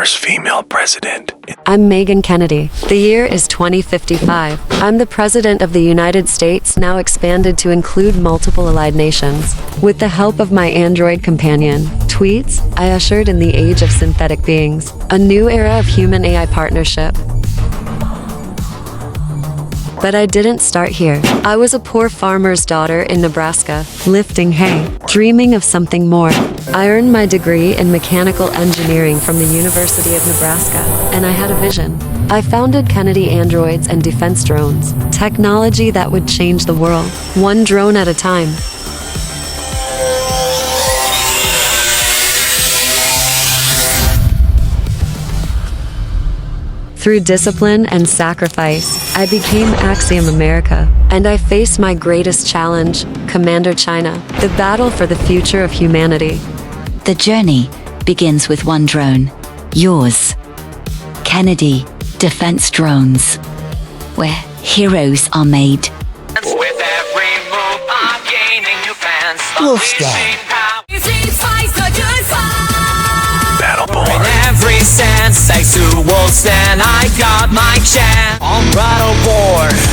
first female president. I'm Megan Kennedy. The year is 2055. I'm the President of the United States, now expanded to include multiple allied nations. With the help of my android companion, Tweets, I ushered in the age of synthetic beings, a new era of human-AI partnership. But I didn't start here. I was a poor farmer's daughter in Nebraska, lifting hay, dreaming of something more. I earned my degree in mechanical engineering from the University of Nebraska, and I had a vision. I founded Kennedy Androids and Defense Drones, technology that would change the world, one drone at a time. Through discipline and sacrifice, I became Axiom America, and I faced my greatest challenge, Commander China, the battle for the future of humanity. The journey begins with one drone, yours. Kennedy Defense Drones, where heroes are made. With every move, I'm gaining new fans. Battleborn. In every sense, I too will stand. I got my chance on Battleborn.